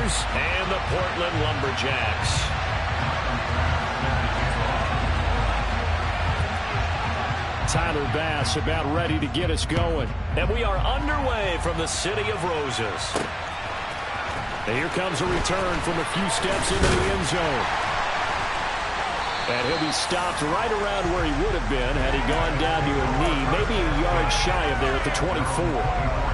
Steelers and the Portland Lumberjacks. Tyler Bass about ready to get us going. And we are underway from the City of Roses. And here comes a return from a few steps into the end zone. And he'll be stopped right around where he would have been had he gone down to a knee, maybe a yard shy of there at the 24.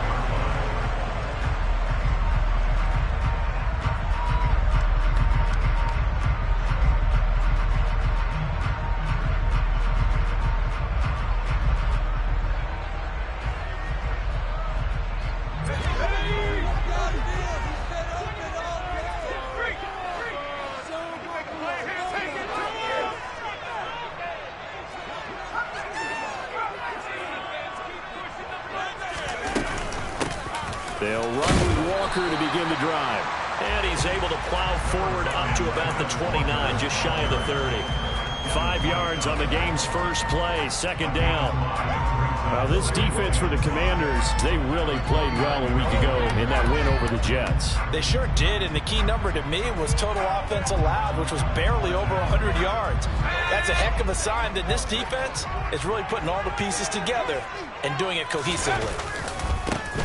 They'll run with Walker to begin the drive. And he's able to plow forward up to about the 29, just shy of the 30. 5 yards on the game's first play, second down. Well, this defense for the Commanders, they really played well a week ago in that win over the Jets. They sure did, and the key number to me was total offense allowed, which was barely over 100 yards. That's a heck of a sign that this defense is really putting all the pieces together and doing it cohesively.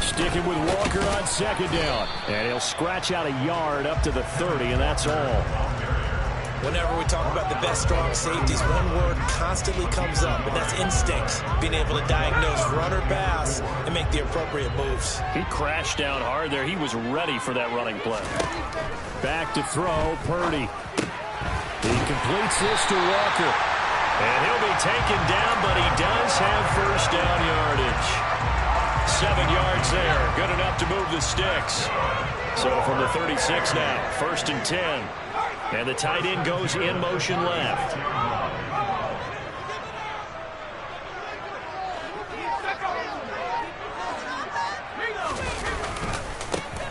Sticking with Walker on second down. And he'll scratch out a yard up to the 30, and that's all. Whenever we talk about the best strong safeties, one word constantly comes up, and that's instincts. Being able to diagnose run or pass and make the appropriate moves. He crashed down hard there. He was ready for that running play. Back to throw, Purdy. He completes this to Walker. And he'll be taken down, but he does have first down yardage. 7 yards there. Good enough to move the sticks. So from the 36 now, 1st and 10. And the tight end goes in motion left.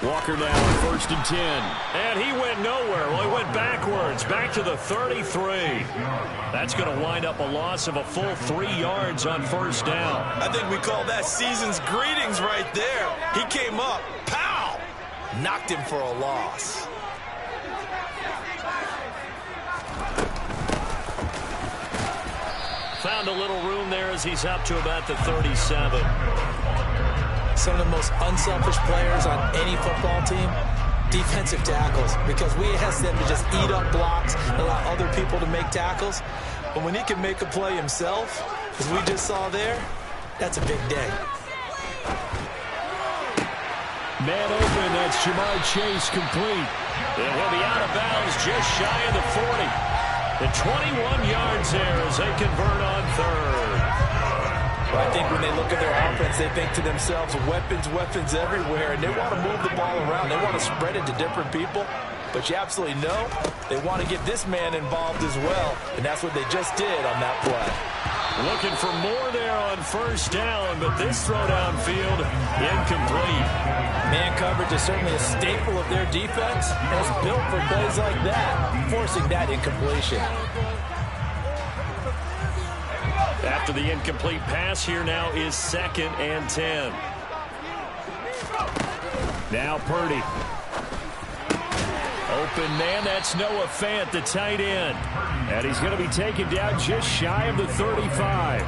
Walker now, 1st and 10. And he went nowhere. Well, he went backwards, back to the 33. That's going to wind up a loss of a full 3 yards on first down. I think we call that season's greetings right there. He came up, pow! Knocked him for a loss. Found a little room there as he's up to about the 37. Some of the most unselfish players on any football team, defensive tackles, because we ask them to just eat up blocks and allow other people to make tackles. But when he can make a play himself, as we just saw there, that's a big day. Man open, that's Ja'Marr Chase complete. And he'll be out of bounds just shy of the 40. The 21 yards there as they convert on third. Well, I think when they look at their offense, they think to themselves, weapons, weapons everywhere, and they want to move the ball around. They want to spread it to different people. But you absolutely know they want to get this man involved as well, and that's what they just did on that play. Looking for more there on first down, but this throw downfield incomplete. Man coverage is certainly a staple of their defense, and it's built for plays like that, forcing that incompletion. After the incomplete pass, here now is 2nd and 10. Now Purdy. Open man, that's Noah Fant, the tight end. And he's going to be taken down just shy of the 35.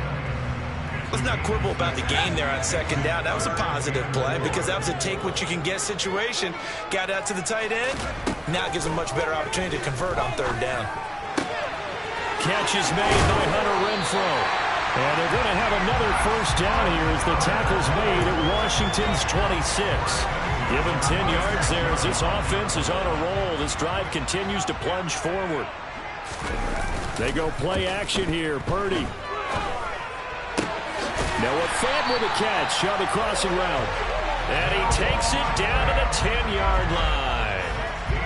Let's not quibble about the gain there on second down. That was a positive play because that was a take-what-you-can-get situation. Got out to the tight end. Now it gives him a much better opportunity to convert on third down. Catch is made by Hunter Renfrow. And they're going to have another first down here as the tackle's made at Washington's 26. Give him 10 yards there as this offense is on a roll. This drive continues to plunge forward. They go play action here. Purdy. Noah Fant with a catch on the crossing route. And he takes it down to the 10-yard line.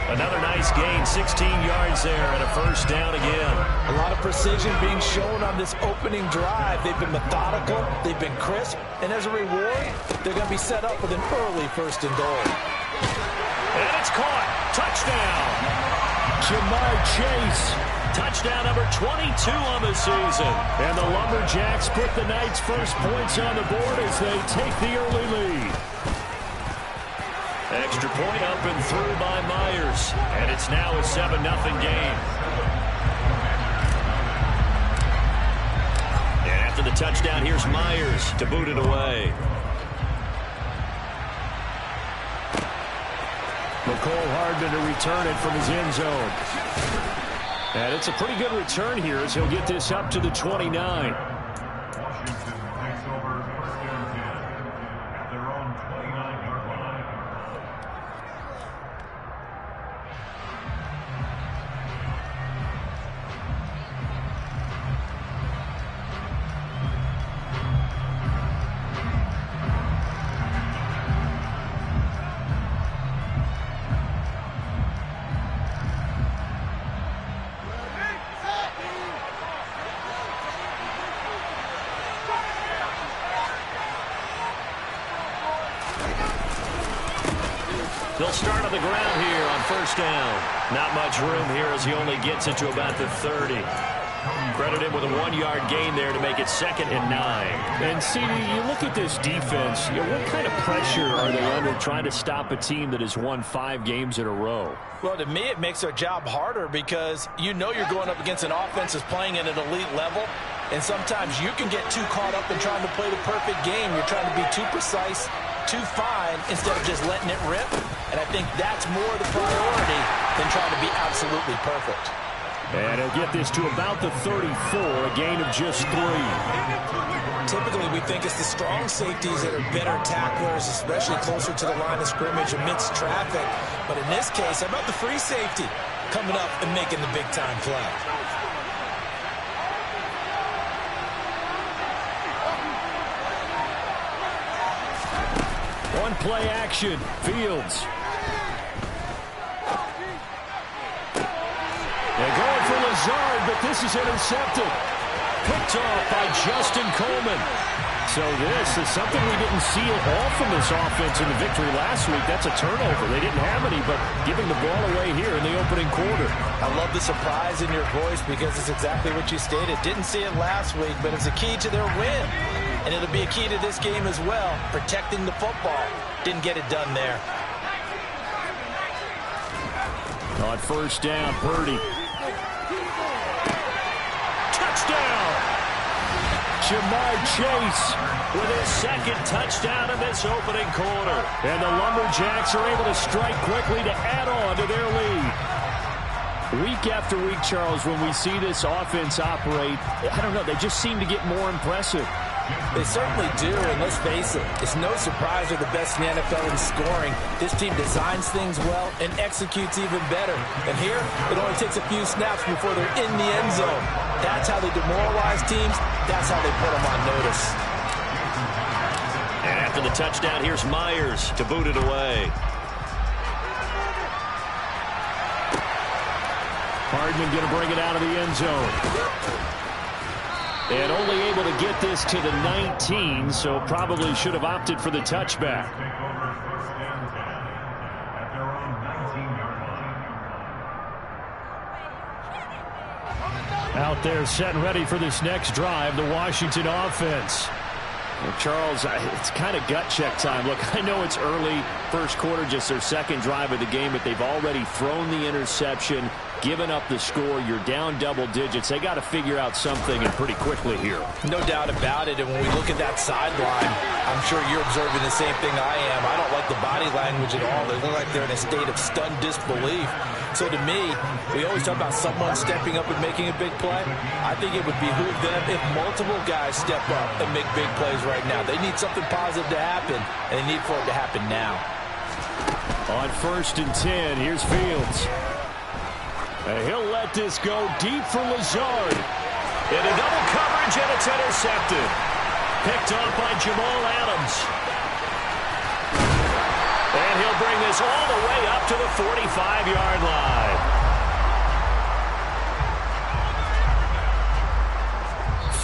Another nice gain, 16 yards there, and a first down again. A lot of precision being shown on this opening drive. They've been methodical, they've been crisp, and as a reward, they're going to be set up with an early 1st and goal. And it's caught. Touchdown. Ja'Marr Chase. Touchdown number 22 on the season. And the Lumberjacks put the night's first points on the board as they take the early lead. Extra point up and through by Myers. And it's now a 7-0 game. And after the touchdown, here's Myers to boot it away. Mecole Hardman to return it from his end zone. And it's a pretty good return here as he'll get this up to the 29. They'll start on the ground here on first down. Not much room here as he only gets it to about the 30. Credit him with a 1-yard gain there to make it 2nd and 9. And CD, you look at this defense, what kind of pressure are they under trying to stop a team that has won 5 games in a row? Well, to me, it makes their job harder because you know you're going up against an offense that's playing at an elite level. And sometimes you can get too caught up in trying to play the perfect game. You're trying to be too precise, too fine, instead of just letting it rip. And I think that's more the priority than trying to be absolutely perfect. And he'll get this to about the 34, a gain of just 3. Typically, we think it's the strong safeties that are better tacklers, especially closer to the line of scrimmage amidst traffic. But in this case, how about the free safety coming up and making the big-time play? One play action, Fields. They're going for Lazard, but this is intercepted. Picked off by Justin Coleman. So this is something we didn't see at all from this offense in the victory last week. That's a turnover. They didn't have any, but giving the ball away here in the opening quarter. I love the surprise in your voice because it's exactly what you stated. Didn't see it last week, but it's a key to their win. And it'll be a key to this game as well, protecting the football. Didn't get it done there. On first down, Purdy. Touchdown! Ja'Marr Chase with his 2nd touchdown of this opening quarter. And the Lumberjacks are able to strike quickly to add on to their lead. Week after week, Charles, when we see this offense operate, I don't know, they just seem to get more impressive. They certainly do, and let's face it, it's no surprise they're the best in the NFL in scoring. This team designs things well and executes even better. And here, it only takes a few snaps before they're in the end zone. That's how they demoralize teams. That's how they put them on notice. And after the touchdown, here's Myers to boot it away. Hardman going to bring it out of the end zone. And only able to get this to the 19, so probably should have opted for the touchback. Out there set and ready for this next drive, the Washington offense. Well, Charles, it's kind of gut check time. Look, I know it's early, first quarter, just their 2nd drive of the game, but they've already thrown the interception, given up the score. You're down double digits. They got to figure out something, and pretty quickly here. No doubt about it, and when we look at that sideline, I'm sure you're observing the same thing I am. I don't like the body language at all. They look like they're in a state of stunned disbelief. So to me, we always talk about someone stepping up and making a big play. I think it would behoove them if multiple guys step up and make big plays right now. They need something positive to happen, and they need for it to happen now. On first and 10, here's Fields. And he'll let this go deep for Lazard. In a double coverage, and it's intercepted. Picked off by Jamal Adams. And he'll bring this all the way up to the 45-yard line.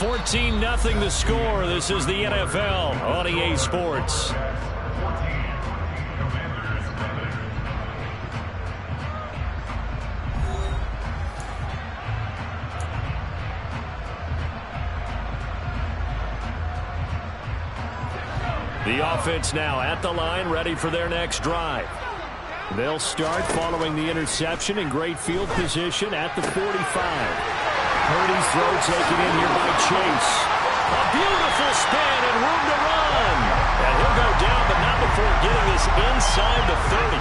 14-0 the score. This is the NFL on EA Sports. The offense now at the line, ready for their next drive. They'll start following the interception in great field position at the 45. Purdy's throw taken in here by Chase. A beautiful spin and room to run. And he'll go down, but not before getting this inside the 30.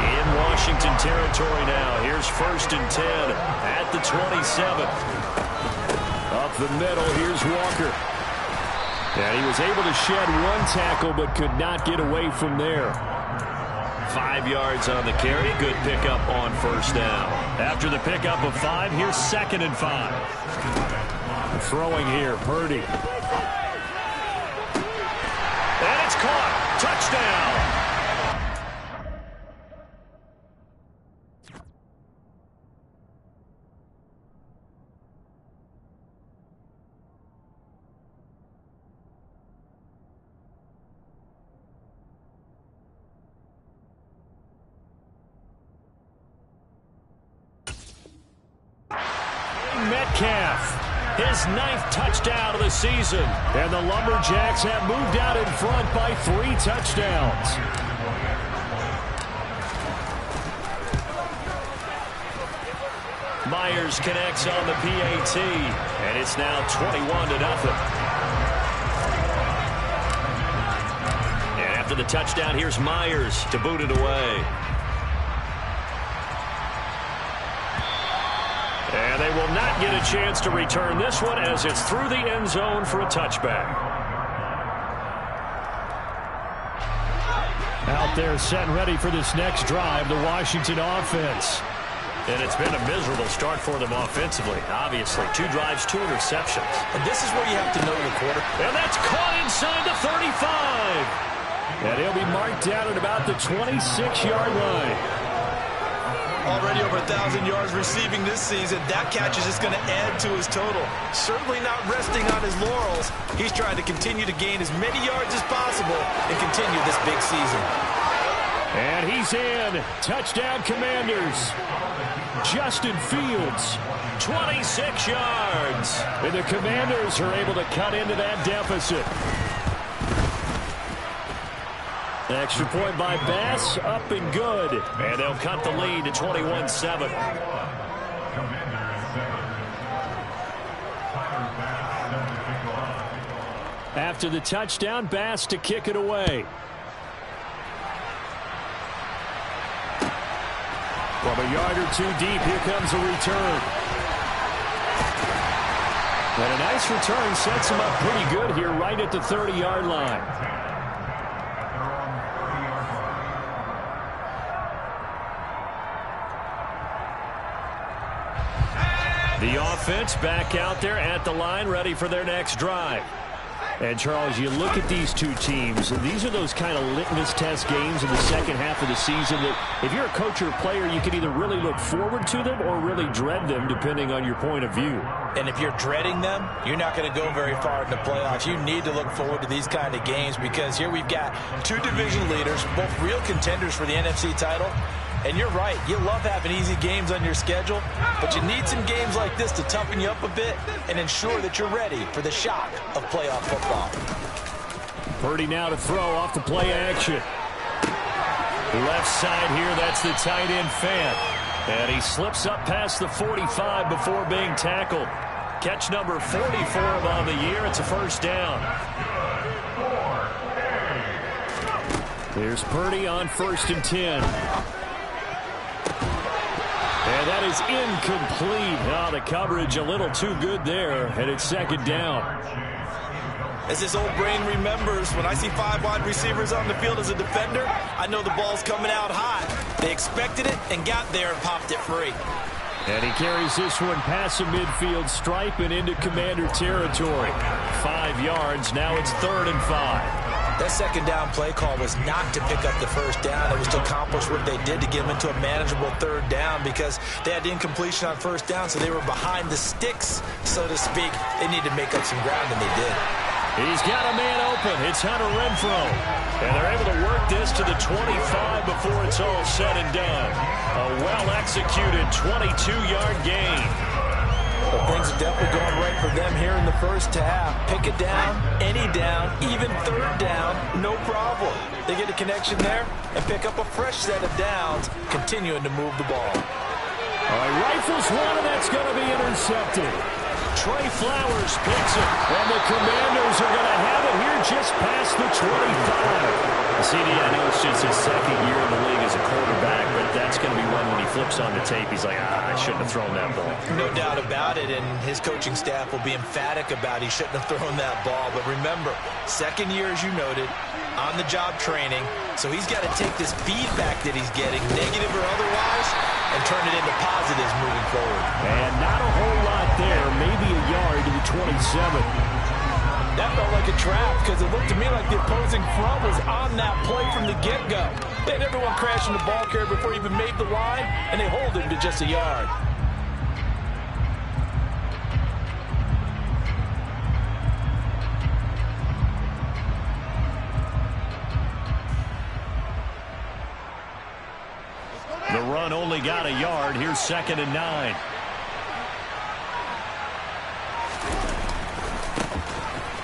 In Washington territory now. Here's 1st and 10 at the 27. Up the middle, here's Walker. And he was able to shed one tackle, but could not get away from there. 5 yards on the carry. Good pickup on 1st down. After the pickup of 5, here's 2nd and 5. Throwing here, Purdy. And it's caught. Touchdown. Metcalf, his 9th touchdown of the season. And the Lumberjacks have moved out in front by 3 touchdowns. Myers connects on the PAT, and it's now 21-0. And after the touchdown, here's Myers to boot it away. And they will not get a chance to return this one as it's through the end zone for a touchback. Out there set and ready for this next drive, the Washington offense. And it's been a miserable start for them offensively, obviously. 2 drives, 2 interceptions. And this is where you have to know your quarterback. And that's caught inside the 35. And he'll be marked down at about the 26-yard line. Already over 1,000 yards receiving this season. That catch is just going to add to his total. Certainly not resting on his laurels. He's trying to continue to gain as many yards as possible and continue this big season. And he's in. Touchdown, Commanders. Justin Fields, 26 yards. And the Commanders are able to cut into that deficit. Extra point by Bass, up and good. And they'll cut the lead to 21-7. After the touchdown, Bass to kick it away. From a yard or 2 deep, here comes a return. And a nice return sets him up pretty good here right at the 30-yard line. The offense back out there at the line, ready for their next drive. And, Charles, you look at these 2 teams, and these are those kind of litmus test games in the second half of the season that if you're a coach or a player, you can either really look forward to them or really dread them, depending on your point of view. And if you're dreading them, you're not going to go very far in the playoffs. You need to look forward to these kind of games because here we've got 2 division leaders, both real contenders for the NFC title. And you're right, you love having easy games on your schedule, but you need some games like this to toughen you up a bit and ensure that you're ready for the shock of playoff football. Purdy now to throw off the play action. Left side here, that's the tight end Fant. And he slips up past the 45 before being tackled. Catch number 44 on the year, it's a 1st down. Here's Purdy on 1st and 10. And that is incomplete. Oh, the coverage a little too good there, and it's 2nd down. As this old brain remembers, when I see 5 wide receivers on the field as a defender, I know the ball's coming out hot. They expected it and got there and popped it free. And he carries this one past the midfield stripe and into Commander territory. 5 yards, now it's 3rd and 5. That 2nd down play call was not to pick up the 1st down. It was to accomplish what they did to get them into a manageable 3rd down because they had incompletion on 1st down, so they were behind the sticks, so to speak. They needed to make up some ground, and they did. He's got a man open. It's Hunter Renfrow. And they're able to work this to the 25 before it's all said and done. A well-executed 22-yard gain. But things are definitely going right for them here in the first half. Pick a down, any down, even third down, no problem. They get a connection there and pick up a fresh set of downs, continuing to move the ball. All right, rifles one, and that's going to be intercepted. Trey Flowers picks it, and the Commanders are going to have it here just past the 25. CD, I know it's just his second year in the league as a quarterback, but that's going to be one when he flips on the tape, he's like, I shouldn't have thrown that ball. No doubt about it, and his coaching staff will be emphatic about he shouldn't have thrown that ball. But remember, second year, as you noted, on-the-job training, so he's got to take this feedback that he's getting, negative or otherwise, and turn it into positives moving forward. And not a whole lot there, maybe a yard to the 27. That felt like a trap because it looked to me like the opposing front was on that play from the get-go. They had everyone crashing the ball carrier before he even made the line, and they hold him to just a yard. The run only got a yard. Here's 2nd and 9.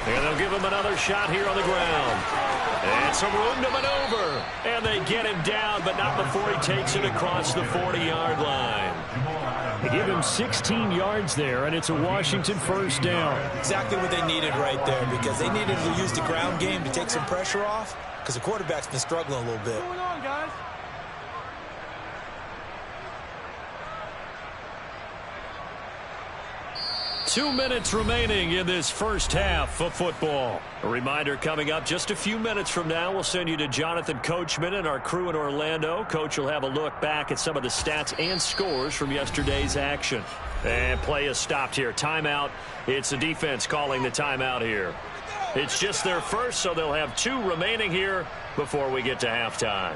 And they'll give him another shot here on the ground. And some room to maneuver. And they get him down, but not before he takes it across the 40-yard line. They give him 16 yards there, and it's a Washington first down. Exactly what they needed right there, because they needed to use the ground game to take some pressure off, because the quarterback's been struggling a little bit. What's going on, guys? 2 minutes remaining in this first half of football. A reminder coming up just a few minutes from now. We'll send you to Jonathan Coachman and our crew in Orlando. Coach will have a look back at some of the stats and scores from yesterday's action. And play is stopped here. Timeout. It's the defense calling the timeout here. It's just their first, so they'll have 2 remaining here before we get to halftime.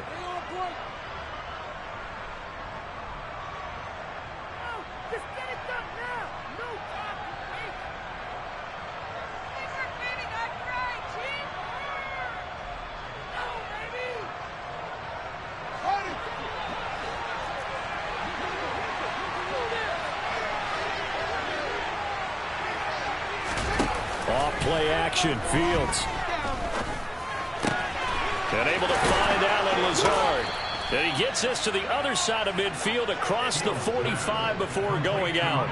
Play action, Fields. And able to find Allen Lazard. And he gets this to the other side of midfield across the 45 before going out.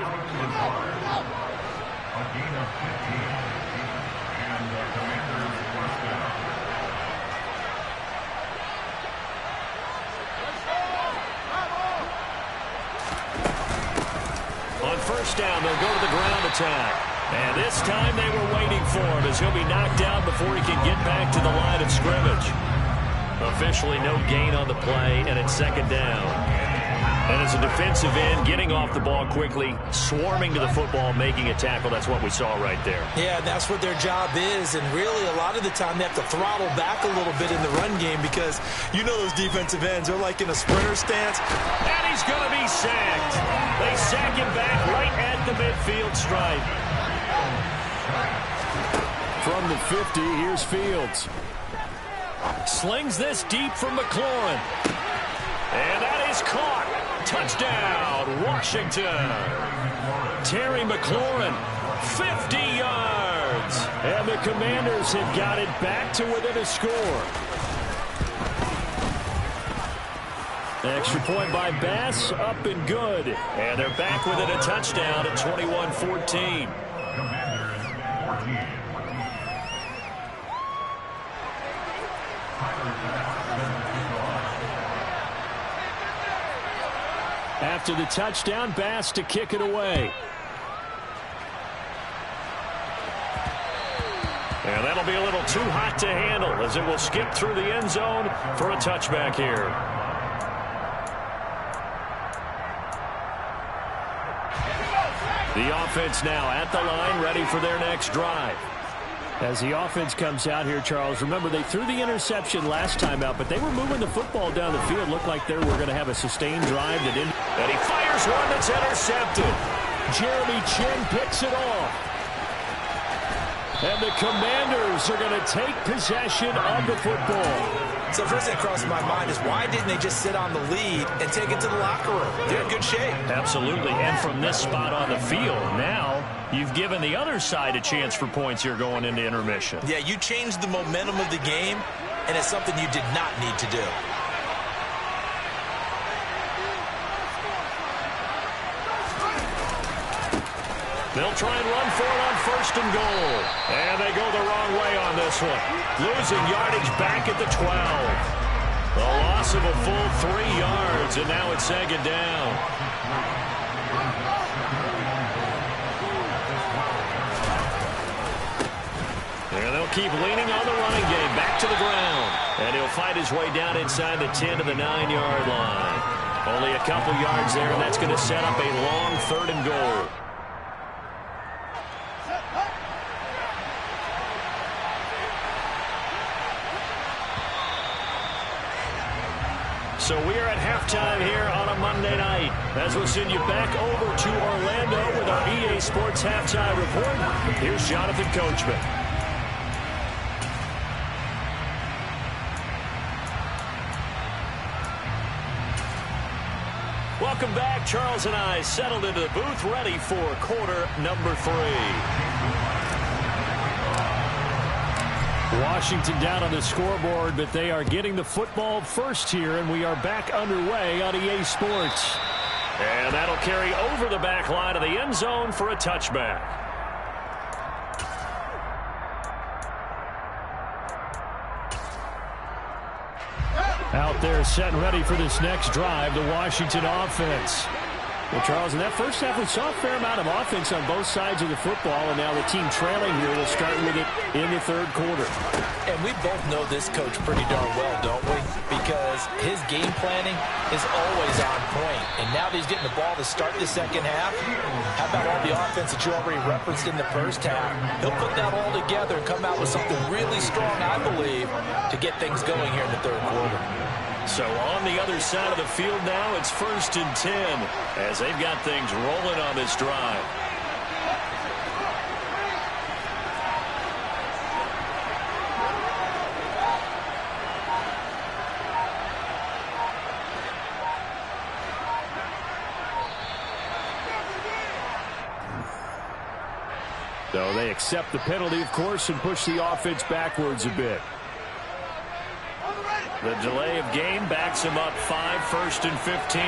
On first down, they'll go to the ground attack. And this time they were waiting for him as he'll be knocked down before he can get back to the line of scrimmage. Officially no gain on the play, and it's 2nd down. And as a defensive end, getting off the ball quickly, swarming to the football, making a tackle, that's what we saw right there. Yeah, that's what their job is, and really a lot of the time they have to throttle back a little bit in the run game because you know those defensive ends are like in a sprinter stance. And he's going to be sacked. They sack him back right at the midfield stripe. From the 50, here's Fields. Slings this deep from McLaurin. And that is caught. Touchdown, Washington. Terry McLaurin, 50 yards. And the Commanders have got it back to within a score. Extra point by Bass, up and good. And they're back within a touchdown at 21-14. After the touchdown, Bass to kick it away. And that'll be a little too hot to handle as it will skip through the end zone for a touchback here. The offense now at the line, ready for their next drive. As the offense comes out here, Charles, remember they threw the interception last time out, but they were moving the football down the field. Looked like they were going to have a sustained drive that didn't. And he fires one that's intercepted. Jeremy Chin picks it off. And the Commanders are going to take possession of the football. So first thing that crosses my mind is why didn't they just sit on the lead and take it to the locker room? They're in good shape. Absolutely. And from this spot on the field, now you've given the other side a chance for points here going into intermission. Yeah, you changed the momentum of the game, and it's something you did not need to do. They'll try and run for it on 1st and goal. And they go the wrong way on this one. Losing yardage back at the 12. The loss of a full 3 yards, and now it's 2nd down. And they'll keep leaning on the running game. Back to the ground. And he'll fight his way down inside the 10 to the 9-yard line. Only a couple yards there, and that's going to set up a long 3rd and goal. So we are at halftime here on a Monday night. As we'll send you back over to Orlando with our EA Sports Halftime Report. Here's Jonathan Coachman. Welcome back. Charles and I settled into the booth, ready for quarter number 3. Washington down on the scoreboard, but they are getting the football first here, and we are back underway on EA Sports. And that'll carry over the back line of the end zone for a touchback. Out there set and ready for this next drive, the Washington offense. Well, Charles, in that first half, we saw a fair amount of offense on both sides of the football, and now the team trailing here will start with it in the 3rd quarter. And we both know this coach pretty darn well, don't we? Because his game planning is always on point. And now that he's getting the ball to start the 2nd half, how about all the offense that you already referenced in the 1st half? He'll put that all together and come out with something really strong, I believe, to get things going here in the 3rd quarter. So on the other side of the field now, it's 1st and 10 as they've got things rolling on this drive. So they accept the penalty, of course, and push the offense backwards a bit. The delay of game backs him up 5, 1st and 15.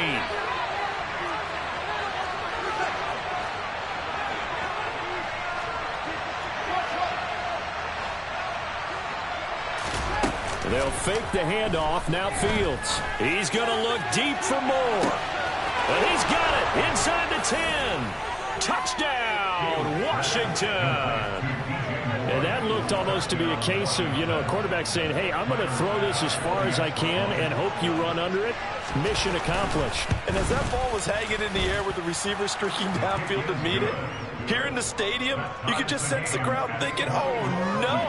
They'll fake the handoff. Now Fields. He's going to look deep for more. And he's got it inside the 10. Touchdown, Washington. And that looked almost to be a case of, a quarterback saying, hey, I'm going to throw this as far as I can and hope you run under it. Mission accomplished. And as that ball was hanging in the air with the receiver streaking downfield to meet it, here in the stadium, you could just sense the crowd thinking, oh, no.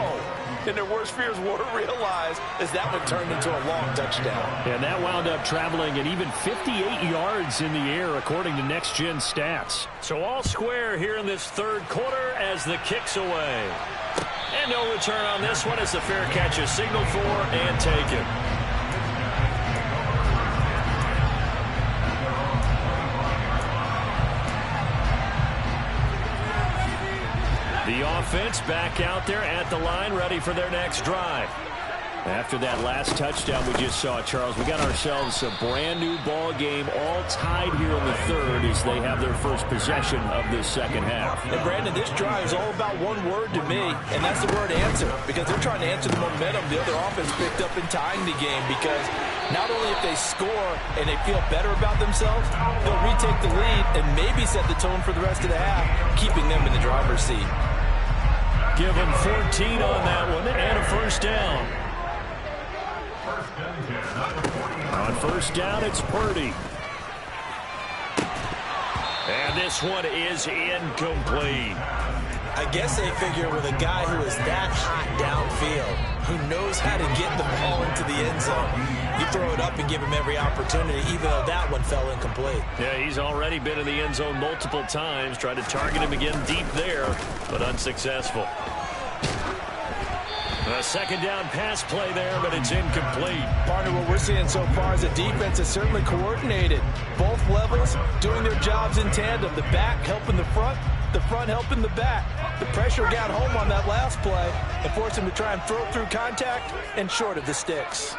And their worst fears were realized as that one turned into a long touchdown. And that wound up traveling at even 58 yards in the air, according to Next Gen Stats. So all square here in this 3rd quarter as the kick's away. And no return on this one as the fair catch is signaled for and taken. The offense back out there at the line, ready for their next drive. After that last touchdown we just saw, Charles, we got ourselves a brand new ball game, all tied here in the 3rd as they have their first possession of this 2nd half. And Brandon, this drive is all about one word to me, and that's the word answer, because they're trying to answer the momentum the other offense picked up in tying the game, because not only if they score and they feel better about themselves, they'll retake the lead and maybe set the tone for the rest of the half, keeping them in the driver's seat. Give them 14 on that one and a 1st down. On 1st down, it's Purdy. And this one is incomplete. I guess they figure with a guy who is that hot downfield, who knows how to get the ball into the end zone, you throw it up and give him every opportunity, even though that one fell incomplete. Yeah, he's already been in the end zone multiple times, tried to target him again deep there, but unsuccessful. A second down pass play there, but it's incomplete. Partner, what we're seeing so far is the defense is certainly coordinated. Both levels doing their jobs in tandem. The back helping the front helping the back. The pressure got home on that last play and forced him to try and throw through contact and short of the sticks.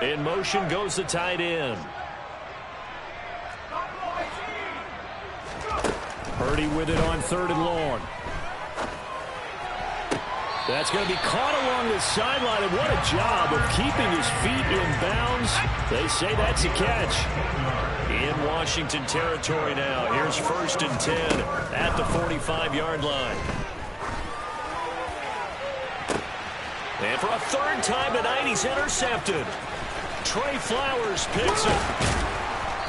In motion goes the tight end. Purdy with it on 3rd and long. That's going to be caught along the sideline, and what a job of keeping his feet in bounds. They say that's a catch. In Washington territory now. Here's 1st and 10 at the 45-yard line. And for a 3rd time tonight, he's intercepted. Trey Flowers picks it.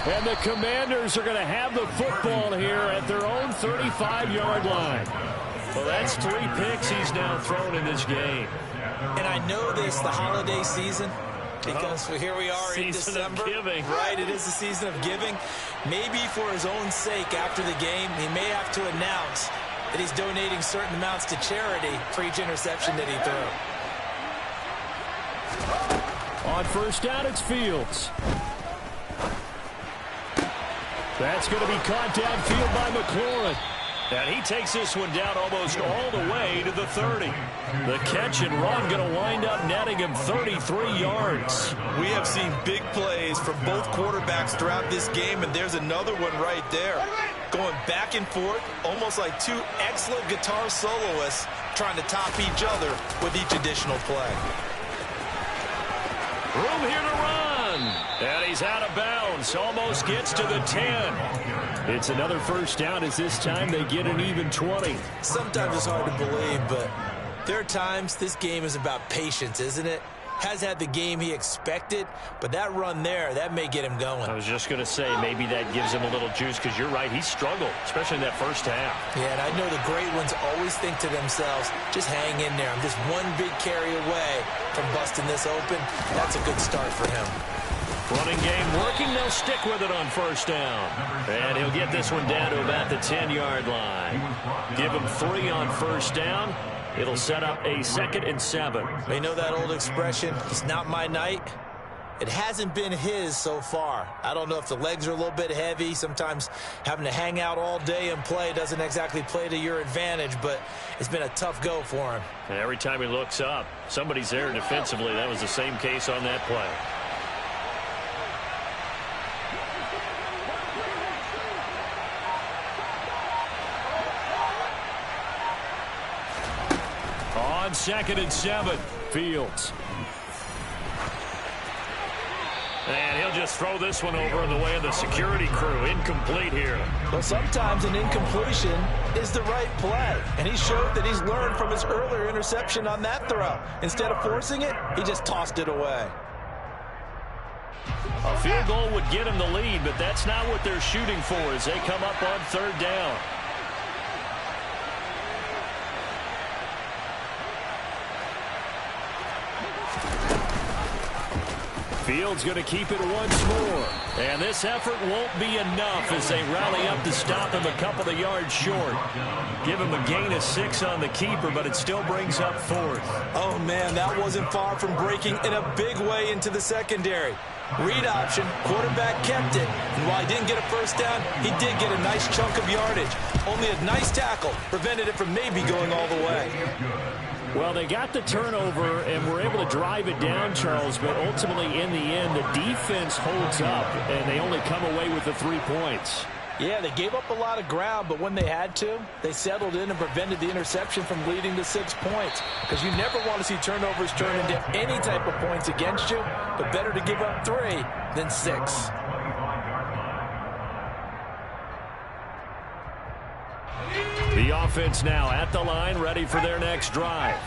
And the Commanders are going to have the football here at their own 35-yard line. Well, that's 3 picks he's now thrown in this game. And I know this, the holiday season, because here we are in December. Season of giving. Right, it is the season of giving. Maybe for his own sake after the game, he may have to announce that he's donating certain amounts to charity for each interception that he threw. On 1st down, it's Fields. That's going to be caught downfield by McLaurin. And he takes this one down almost all the way to the 30. The catch and run going to wind up netting him 33 yards. We have seen big plays from both quarterbacks throughout this game, and there's another one right there. Going back and forth, almost like 2 excellent guitar soloists trying to top each other with each additional play. Room here to run. And he's out of bounds. Almost gets to the 10. It's another 1st down as this time they get an even 20. Sometimes it's hard to believe, but there are times this game is about patience, isn't it? Has had the game he expected, but that run there, that may get him going. I was just going to say maybe that gives him a little juice because you're right, he struggled, especially in that 1st half. Yeah, and I know the great ones always think to themselves, just hang in there. I'm just one big carry away from busting this open. That's a good start for him. Running game working. They'll stick with it on 1st down. And he'll get this one down to about the 10-yard line. Give him 3 on 1st down. It'll set up a 2nd and 7. You know that old expression, it's not my night? It hasn't been his so far. I don't know if the legs are a little bit heavy. Sometimes having to hang out all day and play doesn't exactly play to your advantage, but it's been a tough go for him. And every time he looks up, somebody's there defensively. That was the same case on that play. On 2nd and 7, Fields. And he'll just throw this one over in the way of the security crew. Incomplete here. Well, sometimes an incompletion is the right play. And he showed that he's learned from his earlier interception on that throw. Instead of forcing it, he just tossed it away. A field goal would get him the lead, but that's not what they're shooting for as they come up on 3rd down. Fields going to keep it once more. And this effort won't be enough as they rally up to stop him a couple of yards short. Give him a gain of 6 on the keeper, but it still brings up 4th. Oh, man, that wasn't far from breaking in a big way into the secondary. Read option, quarterback kept it. And while he didn't get a 1st down, he did get a nice chunk of yardage. Only a nice tackle prevented it from maybe going all the way. Well, they got the turnover and were able to drive it down, Charles, but ultimately in the end, the defense holds up, and they only come away with the 3 points. Yeah, they gave up a lot of ground, but when they had to, they settled in and prevented the interception from leading to 6 points. Because you never want to see turnovers turn into any type of points against you, but better to give up 3 than 6. The offense now at the line, ready for their next drive.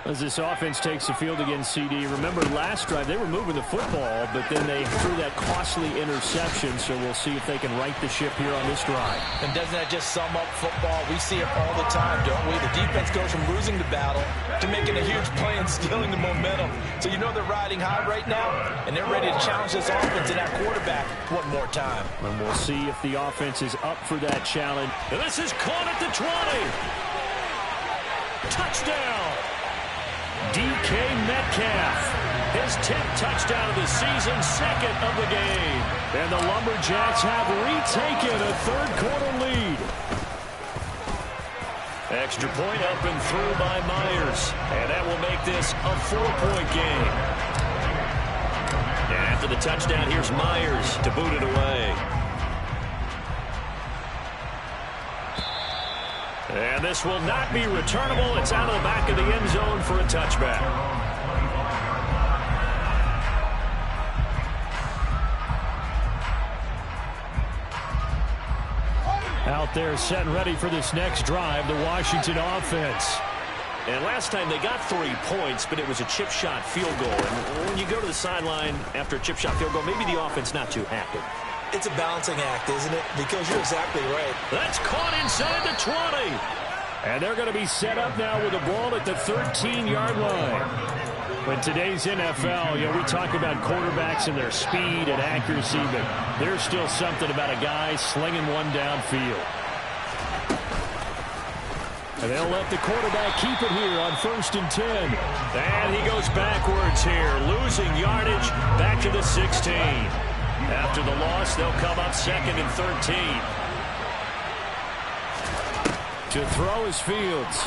As this offense takes the field against CD. Remember last drive, they were moving the football, but then they threw that costly interception, so we'll see if they can right the ship here on this drive. And doesn't that just sum up football? We see it all the time, don't we? The defense goes from losing the battle to making a huge play and stealing the momentum. So you know they're riding high right now, and they're ready to challenge this offense and that quarterback one more time. And we'll see if the offense is up for that challenge. And this is caught at the 20. Touchdown. DK Metcalf. His 10th touchdown of the season, 2nd of the game. And the Lumberjacks have retaken a third-quarter lead. Extra point up and through by Myers. And that will make this a 4-point game. And after the touchdown, here's Myers to boot it away. And this will not be returnable. It's out of the back of the end zone for a touchback. Out there set and ready for this next drive, the Washington offense. And last time they got 3 points, but it was a chip shot field goal. And when you go to the sideline after a chip shot field goal, maybe the offense not too happy. It's a balancing act, isn't it? Because you're exactly right. That's caught inside the 20. And they're going to be set up now with the ball at the 13-yard line. In today's NFL, we talk about quarterbacks and their speed and accuracy, but there's still something about a guy slinging one downfield. And they'll let the quarterback keep it here on 1st and 10. And he goes backwards here, losing yardage back to the 16. After the loss, they'll come up 2nd and 13. To throw is Fields.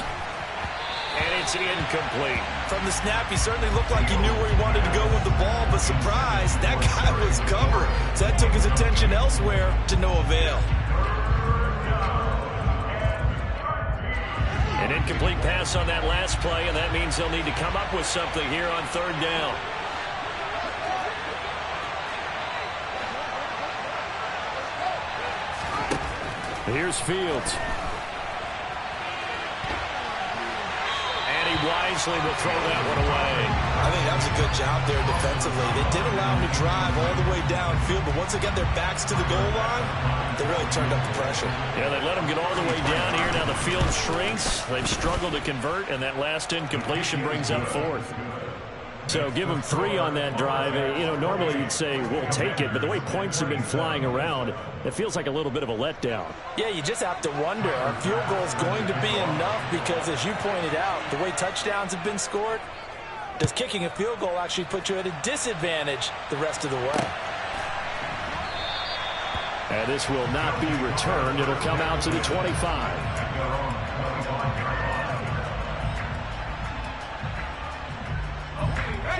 And it's incomplete. From the snap, he certainly looked like he knew where he wanted to go with the ball, but surprise, that guy was covered. So that took his attention elsewhere to no avail. An incomplete pass on that last play, and that means they'll need to come up with something here on 3rd down. Here's Fields. Wisely will throw that one away. I think that was a good job there defensively. They did allow him to drive all the way downfield, but once they got their backs to the goal line, they really turned up the pressure. Yeah, they let him get all the way down here. Now the field shrinks. They've struggled to convert, and that last incompletion brings up 4th. So give them 3 on that drive. Normally you'd say, we'll take it, but the way points have been flying around, it feels like a little bit of a letdown. Yeah, you just have to wonder, are field goals going to be enough? Because as you pointed out, the way touchdowns have been scored, does kicking a field goal actually put you at a disadvantage the rest of the way? And this will not be returned. It'll come out to the 25.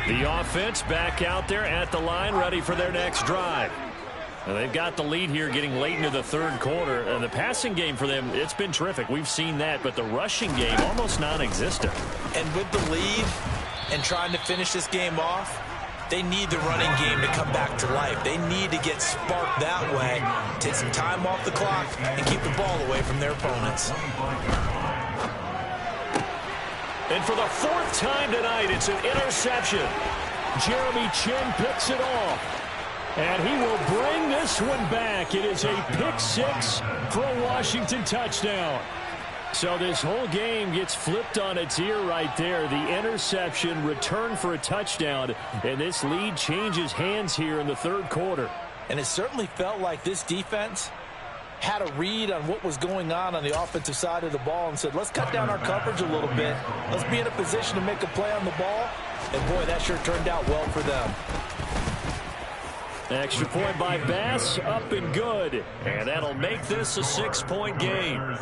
The offense back out there at the line, ready for their next drive. And they've got the lead here getting late into the 3rd quarter. And the passing game for them, it's been terrific. We've seen that, but the rushing game almost non-existent. And with the lead and trying to finish this game off, they need the running game to come back to life. They need to get sparked that way, take some time off the clock, and keep the ball away from their opponents. And for the 4th time tonight, it's an interception. Jeremy Chinn picks it off. And he will bring this one back. It is a pick 6 for a Washington touchdown. So this whole game gets flipped on its ear right there. The interception, return for a touchdown. And this lead changes hands here in the 3rd quarter. And it certainly felt like this defense had a read on what was going on the offensive side of the ball and said, let's cut down our coverage a little bit. Let's be in a position to make a play on the ball. And, boy, that sure turned out well for them. Extra point by Bass, up and good. And that'll make this a 6-point game.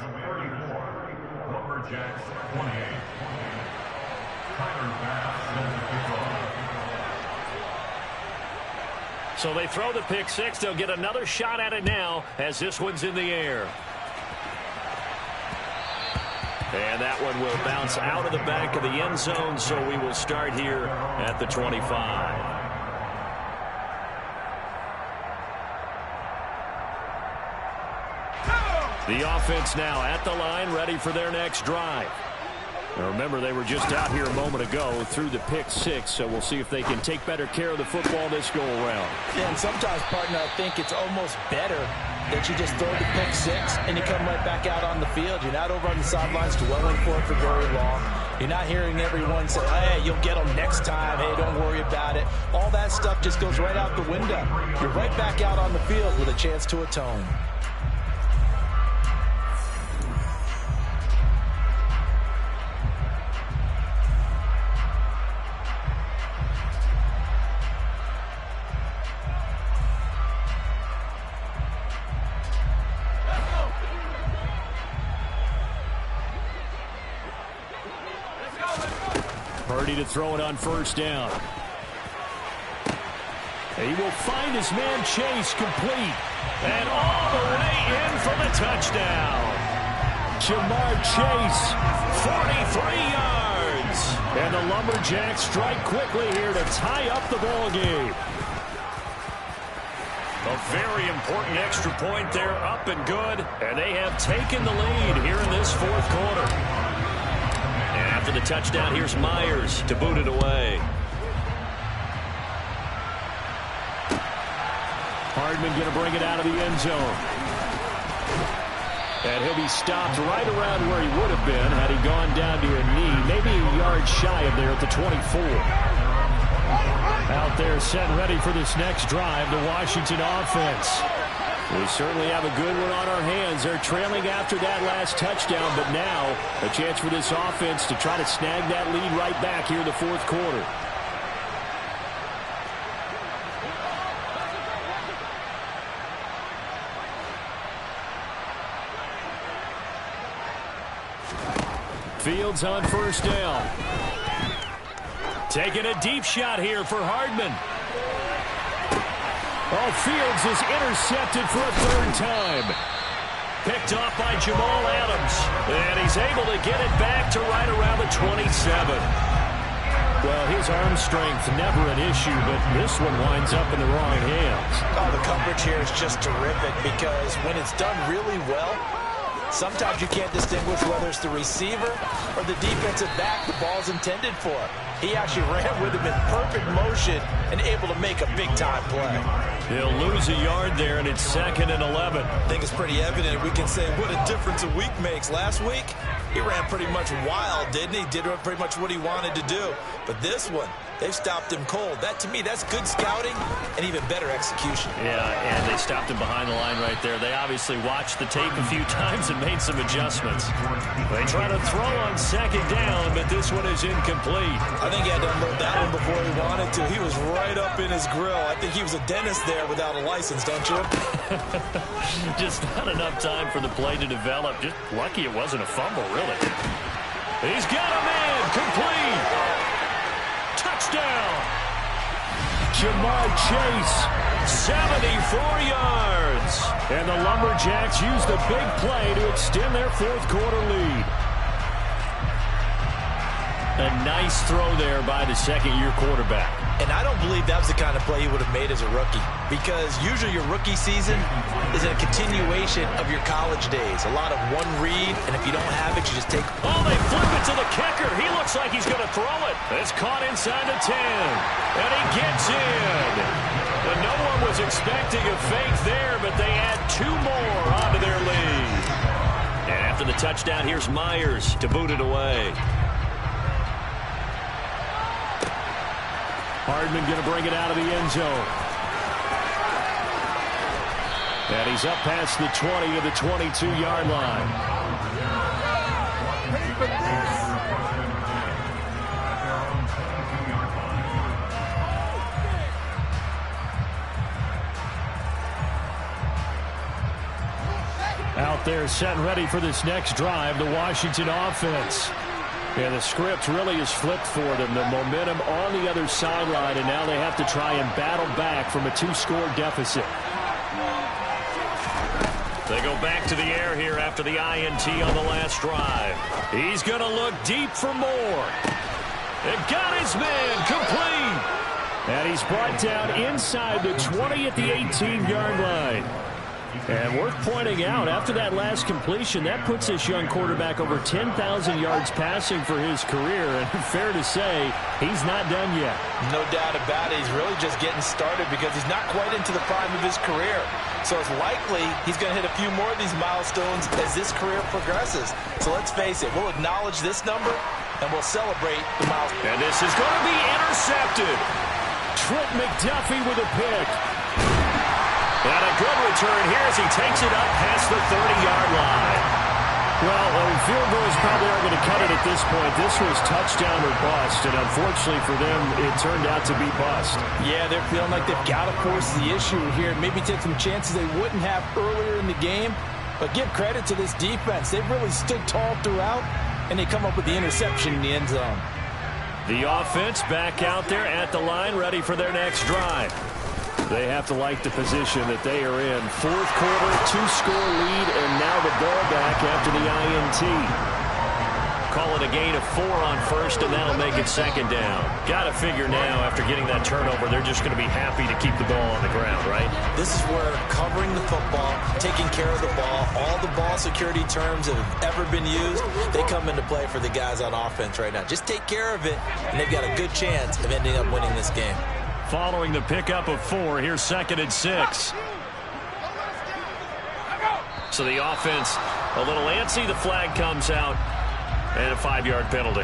So they throw the pick 6. They'll get another shot at it now as this one's in the air. And that one will bounce out of the back of the end zone, so we will start here at the 25. The offense now at the line, ready for their next drive. Now remember, they were just out here a moment ago through the pick 6, so we'll see if they can take better care of the football this go-around. Yeah, and sometimes, partner, I think it's almost better that you just throw the pick 6 and you come right back out on the field. You're not over on the sidelines dwelling for it for very long. You're not hearing everyone say, hey, you'll get them next time. Hey, don't worry about it. All that stuff just goes right out the window. You're right back out on the field with a chance to atone. Purdy to throw it on first down. He will find his man Chase complete. And all the way in for the touchdown. Jamar Chase, 43 yards. And the Lumberjacks strike quickly here to tie up the ball game. A very important extra point there, up and good. And they have taken the lead here in this fourth quarter. And after the touchdown, here's Myers to boot it away. Hardman going to bring it out of the end zone. And he'll be stopped right around where he would have been had he gone down to a knee, maybe a yard shy of there at the 24. Out there set and ready for this next drive, the Washington offense. We certainly have a good one on our hands. They're trailing after that last touchdown, but now a chance for this offense to try to snag that lead right back here in the fourth quarter. Fields on first down. Taking a deep shot here for Hardman. Oh, Fields is intercepted for a third time. Picked off by Jamal Adams. And he's able to get it back to right around the 27. Well, his arm strength never an issue, but this one winds up in the wrong hands. Oh, the coverage here is just terrific because when it's done really well, sometimes you can't distinguish whether it's the receiver or the defensive back the ball's intended for. He actually ran with him in perfect motion and able to make a big-time play. He'll lose a yard there, and it's 2nd and 11. I think it's pretty evident. We can say what a difference a week makes. Last week, he ran pretty much wild, didn't he? Did pretty much what he wanted to do. But this one, they've stopped him cold. That, to me, that's good scouting and even better execution. Yeah, and they stopped him behind the line right there. They obviously watched the tape a few times and made some adjustments. They try to throw on second down, but this one is incomplete. I think he had to unload that one before he wanted to. He was right up in his grill. I think he was a dentist there without a license, don't you? Just not enough time for the play to develop. Just lucky it wasn't a fumble, really. He's got a man complete. Touchdown. Jamar Chase, 74 yards. And the Lumberjacks use the big play to extend their fourth quarter lead. A nice throw there by the second-year quarterback. And I don't believe that was the kind of play he would have made as a rookie, because usually your rookie season is a continuation of your college days. A lot of one read, and if you don't have it, you just take... Oh, they flip it to the kicker. He looks like he's going to throw it. It's caught inside the 10, and he gets in. And no one was expecting a fake there, but they add 2 more onto their lead. And after the touchdown, here's Myers to boot it away. Hardman going to bring it out of the end zone. And he's up past the 20 of the 22-yard line. Out there set and ready for this next drive, the Washington offense. Yeah, the script really is flipped for them. The momentum on the other sideline, and now they have to try and battle back from a 2-score deficit. They go back to the air here after the INT on the last drive. He's going to look deep for more. They've got his man complete. And he's brought down inside the 20 at the 18-yard line. And worth pointing out, after that last completion, that puts this young quarterback over 10,000 yards passing for his career. And fair to say, he's not done yet. No doubt about it. He's really just getting started because he's not quite into the prime of his career. So it's likely he's going to hit a few more of these milestones as this career progresses. So let's face it, we'll acknowledge this number and we'll celebrate the milestone. And this is going to be intercepted. Trent McDuffie with a pick. And a good return here as he takes it up past the 30-yard line. Well, field goals probably aren't going to cut it at this point. This was touchdown or bust, and unfortunately for them, it turned out to be bust. Yeah, they're feeling like they've got to force the issue here. Maybe take some chances they wouldn't have earlier in the game. But give credit to this defense. They've really stood tall throughout, and they come up with the interception in the end zone. The offense back out there at the line, ready for their next drive. They have to like the position that they are in. Fourth quarter, 2-score lead, and now the ball back after the INT. Call it a gain of 4 on first, and that'll make it second down. Got to figure now, after getting that turnover, they're just going to be happy to keep the ball on the ground, right? This is where covering the football, taking care of the ball, all the ball security terms that have ever been used, they come into play for the guys on offense right now. Just take care of it, and they've got a good chance of ending up winning this game. Following the pickup of 4, here's 2nd and 6. So the offense a little antsy. The flag comes out, and a 5-yard penalty.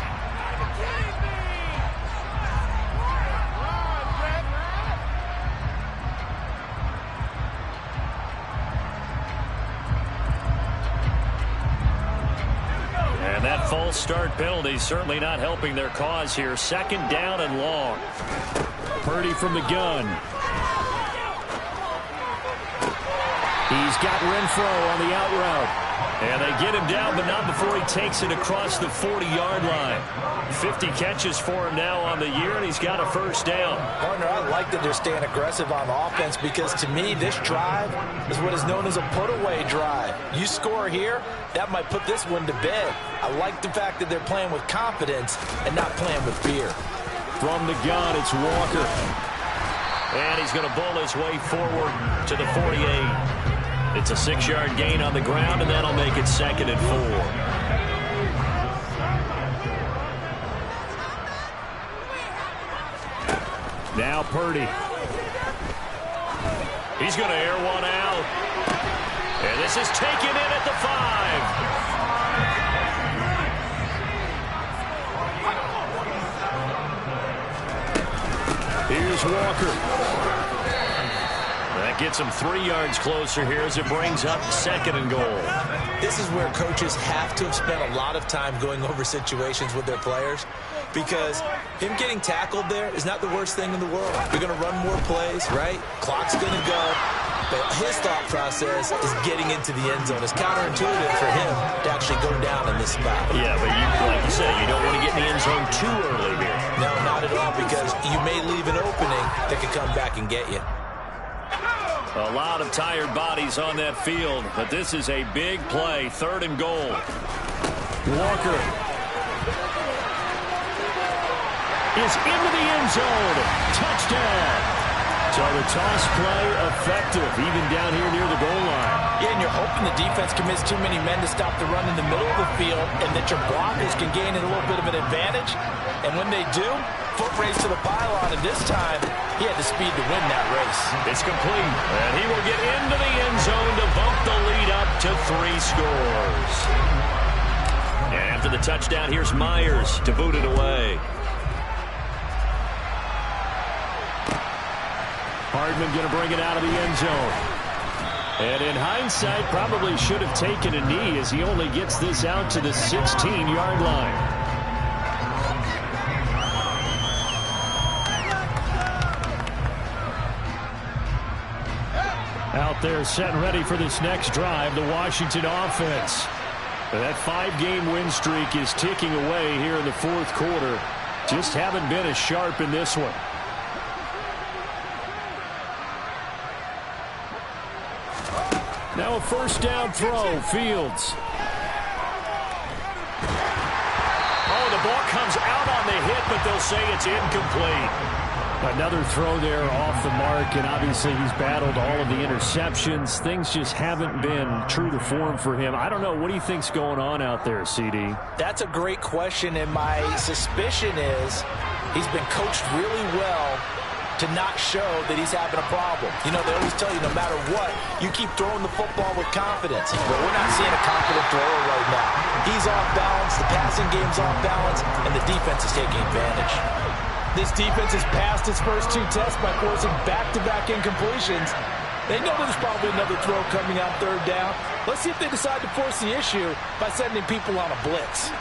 And that false start penalty certainly not helping their cause here. 2nd down and long. Purdy from the gun. He's got Renfro on the out route. And they get him down, but not before he takes it across the 40-yard line. 50 catches for him now on the year, and he's got a first down. Partner, I like that they're staying aggressive on offense because, to me, this drive is what is known as a put-away drive. You score here, that might put this one to bed. I like the fact that they're playing with confidence and not playing with fear. From the gun, it's Walker. And he's going to bull his way forward to the 48. It's a 6-yard gain on the ground, and that'll make it 2nd and 4. Now Purdy. He's going to air one out. And this is taken in at the 5. Here's Walker. That gets him 3 yards closer here as it brings up 2nd and goal. This is where coaches have to have spent a lot of time going over situations with their players, because him getting tackled there is not the worst thing in the world. You're going to run more plays, right? Clock's going to go. But his thought process is getting into the end zone. It's counterintuitive for him to actually go down in this spot. Yeah, but like you said, you don't want to get in the end zone too early here. No, not at all, because you may leave an opening that could come back and get you. A lot of tired bodies on that field, but this is a big play. 3rd and goal. Walker is into the end zone. Touchdown. So the toss play effective, even down here near the goal line. Yeah, and you're hoping the defense commits too many men to stop the run in the middle of the field, and that your blockers can gain a little bit of an advantage. And when they do, foot race to the pylon, and this time he had the speed to win that race. It's complete, and he will get into the end zone to bump the lead up to 3 scores. And after the touchdown, here's Myers to boot it away. Hardman going to bring it out of the end zone. And in hindsight, probably should have taken a knee as he only gets this out to the 16-yard line. Out there set and ready for this next drive, the Washington offense. That 5-game win streak is ticking away here in the 4th quarter. Just haven't been as sharp in this one. Now a first down throw, Fields. Oh, the ball comes out on the hit, but they'll say it's incomplete. Another throw there off the mark, and obviously he's battled all of the interceptions. Things just haven't been true to form for him. I don't know. What do you think's going on out there, CD? That's a great question, and my suspicion is he's been coached really well to not show that he's having a problem. You know, they always tell you no matter what, you keep throwing the football with confidence. But we're not seeing a confident thrower right now. He's off balance, the passing game's off balance, and the defense is taking advantage. This defense has passed its first 2 tests by forcing back-to-back incompletions. They know there's probably another throw coming out 3rd down. Let's see if they decide to force the issue by sending people on a blitz.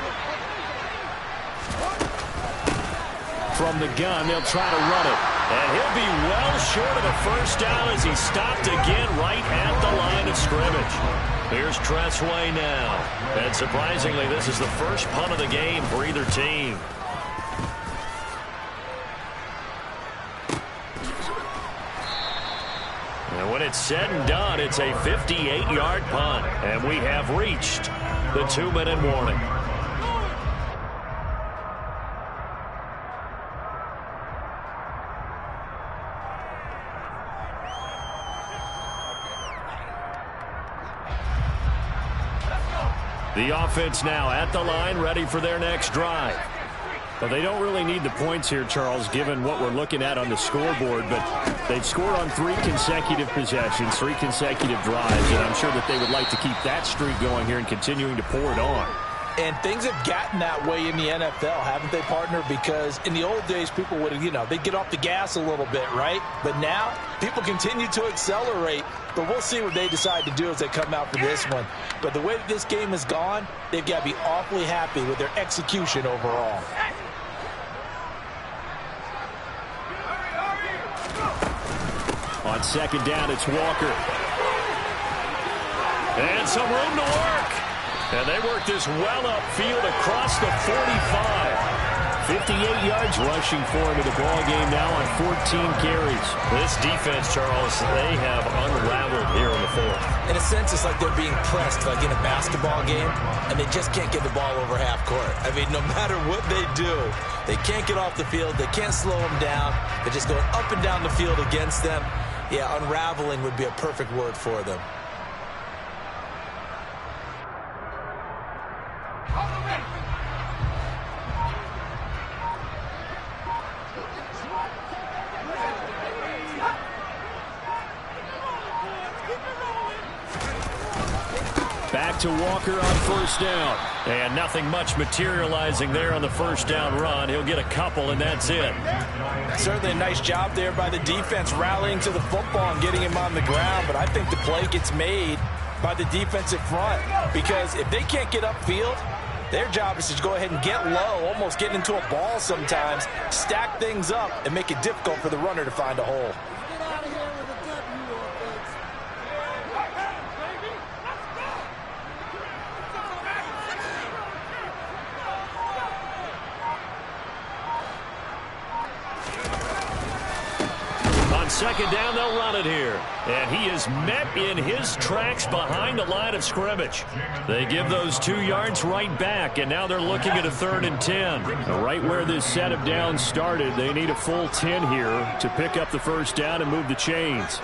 From the gun, they'll try to run it. And he'll be well short of a first down as he's stopped again right at the line of scrimmage. Here's Tressway now. And surprisingly, this is the first punt of the game for either team. it's said and done, it's a 58-yard punt. And we have reached the 2-minute warning. The offense now at the line, ready for their next drive. Well, they don't really need the points here, Charles, given what we're looking at on the scoreboard, but they've scored on 3 consecutive possessions, 3 consecutive drives, and I'm sure that they would like to keep that streak going here and continuing to pour it on. And things have gotten that way in the NFL, haven't they, partner? Because in the old days, people would, they'd get off the gas a little bit, right? But now, people continue to accelerate. But we'll see what they decide to do as they come out for this one. But the way that this game has gone, they've got to be awfully happy with their execution overall. On second down, it's Walker. And some room to work. And they work this well upfield across the 45. 58 yards rushing for him in the ball game now on 14 carries. This defense, Charles, they have unraveled here in the fourth. In a sense, it's like they're being pressed like in a basketball game, and they just can't get the ball over half court. I mean, no matter what they do, they can't get off the field. They can't slow them down. They're just going up and down the field against them. Yeah, unraveling would be a perfect word for them. Back to Walker on first down. And nothing much materializing there on the first down run. He'll get a couple, and that's it. Certainly a nice job there by the defense rallying to the football and getting him on the ground. But I think the play gets made by the defensive front. Because if they can't get upfield, their job is to go ahead and get low, almost get into a ball sometimes, stack things up, and make it difficult for the runner to find a hole. Second down, they'll run it here. And he is met in his tracks behind the line of scrimmage. They give those 2 yards right back, and now they're looking at a 3rd and 10. Right where this set of downs started, they need a full 10 here to pick up the first down and move the chains.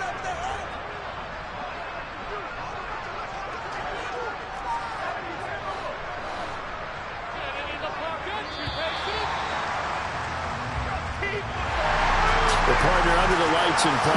The partner under the lights in prime.